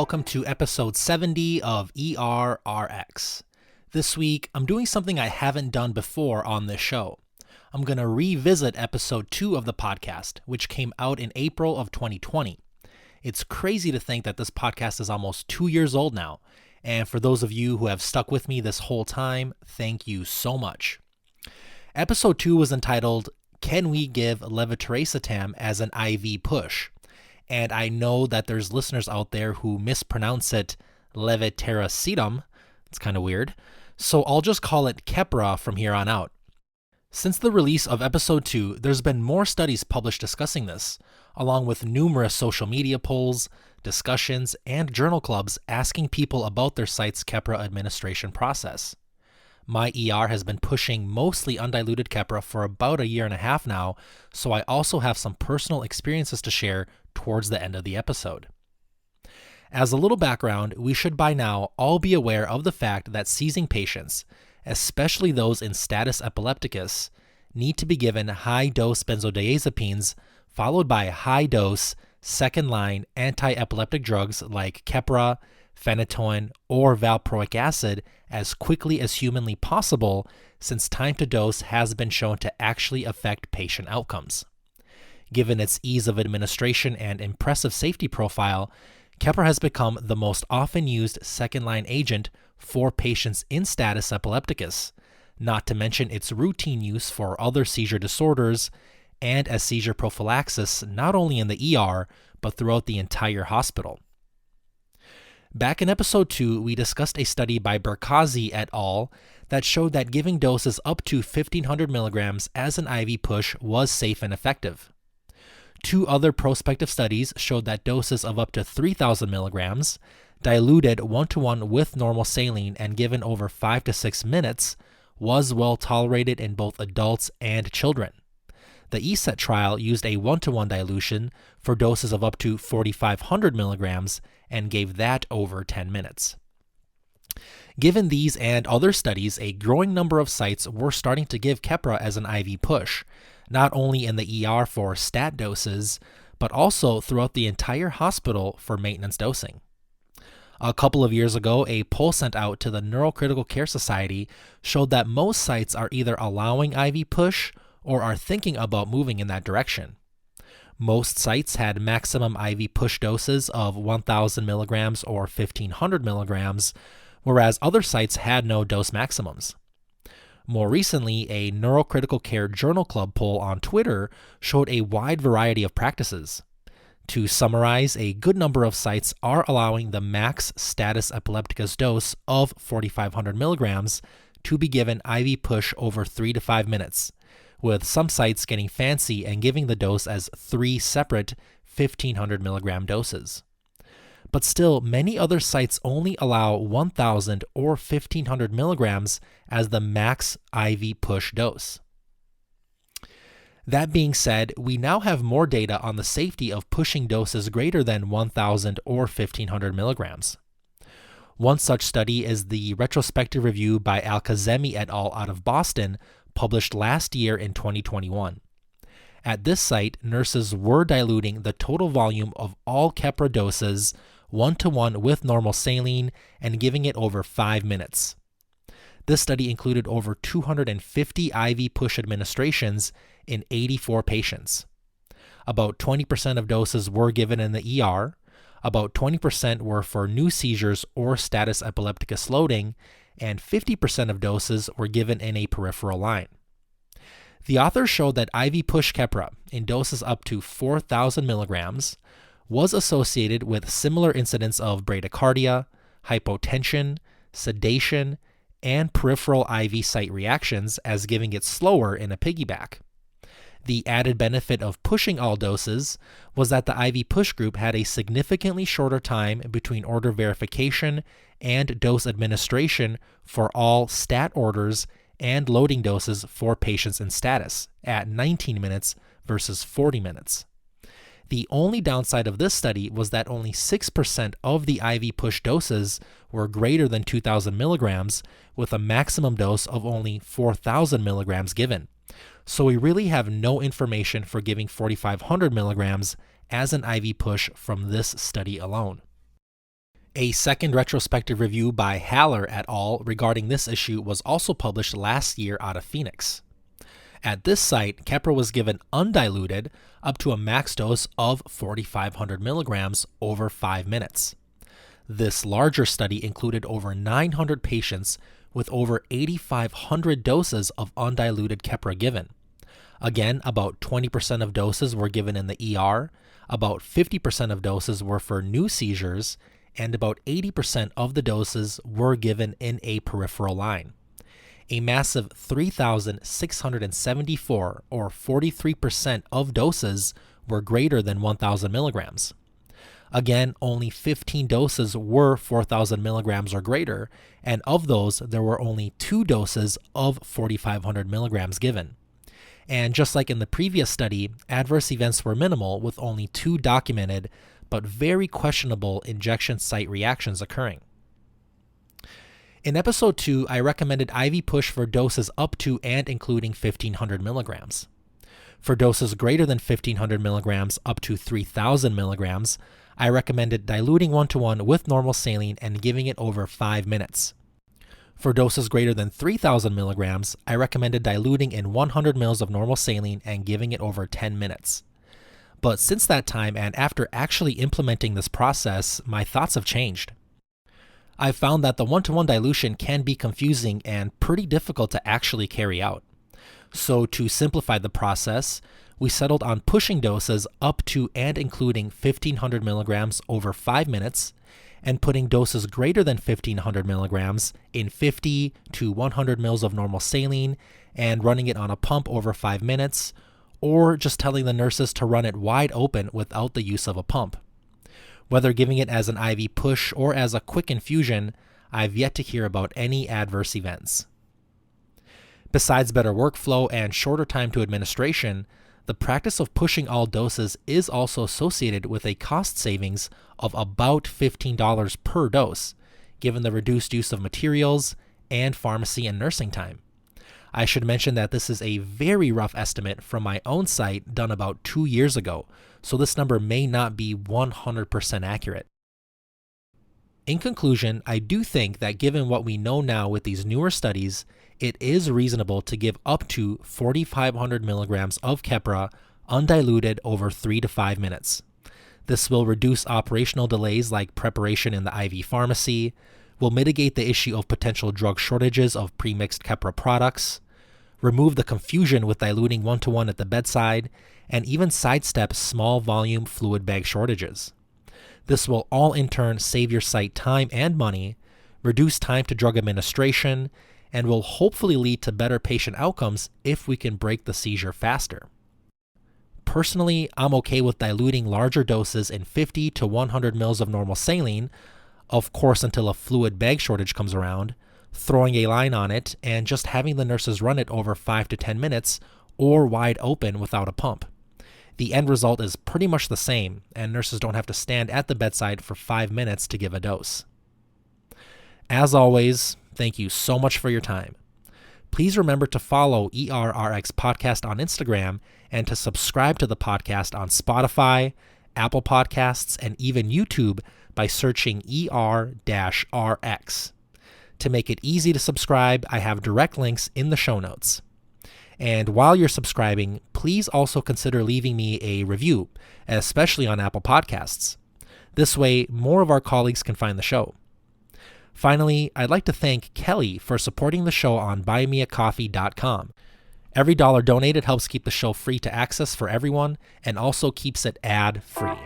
welcome to episode 70 of ERRX. This week, I'm doing something I haven't done before on this show. I'm going to revisit episode 2 of the podcast, which came out in April of 2020. It's crazy to think that this podcast is almost 2 years old now, and for those of you who have stuck with me this whole time, thank you so much. Episode 2 was entitled, Can We Give Levetiracetam as an IV Push? And I know that there's listeners out there who mispronounce it levetiracetam. It's kind of weird. So I'll just call it Keppra from here on out. Since the release of episode 2, there's been more studies published discussing this, along with numerous social media polls, discussions, and journal clubs asking people about their site's Keppra administration process. My ER has been pushing mostly undiluted Keppra for about a year and a half now, so I also have some personal experiences to share towards the end of the episode. As a little background, we should by now all be aware of the fact that seizing patients, especially those in status epilepticus, need to be given high-dose benzodiazepines followed by high-dose, second-line anti-epileptic drugs like Keppra, phenytoin, or valproic acid as quickly as humanly possible, since time to dose has been shown to actually affect patient outcomes. Given its ease of administration and impressive safety profile, Keppra has become the most often used second-line agent for patients in status epilepticus, not to mention its routine use for other seizure disorders and as seizure prophylaxis not only in the ER, but throughout the entire hospital. Back in episode 2, we discussed a study by Berkazi et al. That showed that giving doses up to 1,500 milligrams as an IV push was safe and effective. 2 other prospective studies showed that doses of up to 3,000 milligrams, diluted 1-to-1 with normal saline and given over 5 to 6 minutes, was well tolerated in both adults and children. The ESET trial used a 1-to-1 dilution for doses of up to 4,500 milligrams and gave that over 10 minutes. Given these and other studies, a growing number of sites were starting to give Keppra as an IV push, not only in the ER for stat doses, but also throughout the entire hospital for maintenance dosing. A couple of years ago, a poll sent out to the Neurocritical Care Society showed that most sites are either allowing IV push or are thinking about moving in that direction. Most sites had maximum IV push doses of 1,000 milligrams or 1,500 milligrams, whereas other sites had no dose maximums. More recently, a Neurocritical Care Journal Club poll on Twitter showed a wide variety of practices. To summarize, a good number of sites are allowing the max status epilepticus dose of 4,500 milligrams to be given IV push over 3 to 5 minutes, with some sites getting fancy and giving the dose as 3 separate 1,500 milligram doses. But still, many other sites only allow 1,000 or 1,500 milligrams as the max IV push dose. That being said, we now have more data on the safety of pushing doses greater than 1,000 or 1,500 milligrams. One such study is the retrospective review by Al-Kazemi et al. Out of Boston, published last year in 2021. At this site, nurses were diluting the total volume of all Keppra doses 1-to-1 with normal saline and giving it over 5 minutes. This study included over 250 IV push administrations in 84 patients. About 20% of doses were given in the ER, about 20% were for new seizures or status epilepticus loading, and 50% of doses were given in a peripheral line. The authors showed that IV push Keppra in doses up to 4,000 milligrams was associated with similar incidents of bradycardia, hypotension, sedation, and peripheral IV site reactions as giving it slower in a piggyback. The added benefit of pushing all doses was that the IV push group had a significantly shorter time between order verification and dose administration for all stat orders and loading doses for patients in status at 19 minutes versus 40 minutes. The only downside of this study was that only 6% of the IV push doses were greater than 2,000 milligrams, with a maximum dose of only 4,000 milligrams given. So we really have no information for giving 4,500 milligrams as an IV push from this study alone. A second retrospective review by Haller et al. Regarding this issue was also published last year out of Phoenix. At this site, Keppra was given undiluted up to a max dose of 4,500 milligrams over 5 minutes. This larger study included over 900 patients with over 8,500 doses of undiluted Keppra given. Again, about 20% of doses were given in the ER, about 50% of doses were for new seizures, and about 80% of the doses were given in a peripheral line. A massive 3,674, or 43% of doses, were greater than 1,000 milligrams. Again, only 15 doses were 4,000 milligrams or greater, and of those, there were only 2 doses of 4,500 milligrams given. And just like in the previous study, adverse events were minimal, with only 2 documented, but very questionable injection site reactions occurring. In episode 2, I recommended IV push for doses up to and including 1,500 milligrams. For doses greater than 1,500 milligrams up to 3,000 milligrams, I recommended diluting 1-to-1 with normal saline and giving it over 5 minutes. For doses greater than 3,000 milligrams, I recommended diluting in 100 ml of normal saline and giving it over 10 minutes. But since that time and after actually implementing this process, my thoughts have changed. I've found that the 1-to-1 dilution can be confusing and pretty difficult to actually carry out. So to simplify the process, we settled on pushing doses up to and including 1,500 milligrams over 5 minutes and putting doses greater than 1,500 milligrams in 50 to 100 ml of normal saline and running it on a pump over 5 minutes, or just telling the nurses to run it wide open without the use of a pump. Whether giving it as an IV push or as a quick infusion, I've yet to hear about any adverse events. Besides better workflow and shorter time to administration, the practice of pushing all doses is also associated with a cost savings of about $15 per dose, given the reduced use of materials and pharmacy and nursing time. I should mention that this is a very rough estimate from my own site done about 2 years ago, so this number may not be 100% accurate. In conclusion, I do think that given what we know now with these newer studies, it is reasonable to give up to 4,500 milligrams of Keppra undiluted over 3 to 5 minutes. This will reduce operational delays like preparation in the IV pharmacy, will mitigate the issue of potential drug shortages of pre-mixed Keppra products, remove the confusion with diluting 1-to-1 at the bedside, and even sidestep small volume fluid bag shortages. This will all in turn save your site time and money, reduce time to drug administration, and will hopefully lead to better patient outcomes if we can break the seizure faster. Personally, I'm okay with diluting larger doses in 50 to 100 ml of normal saline, of course until a fluid bag shortage comes around, throwing a line on it, and just having the nurses run it over 5 to 10 minutes or wide open without a pump. The end result is pretty much the same, and nurses don't have to stand at the bedside for 5 minutes to give a dose. As always, thank you so much for your time. Please remember to follow ERRX Podcast on Instagram and to subscribe to the podcast on Spotify, Apple Podcasts, and even YouTube by searching ER-RX. To make it easy to subscribe, I have direct links in the show notes. And while you're subscribing, please also consider leaving me a review, especially on Apple Podcasts. This way, more of our colleagues can find the show. Finally, I'd like to thank Kelly for supporting the show on buymeacoffee.com. Every dollar donated helps keep the show free to access for everyone and also keeps it ad-free.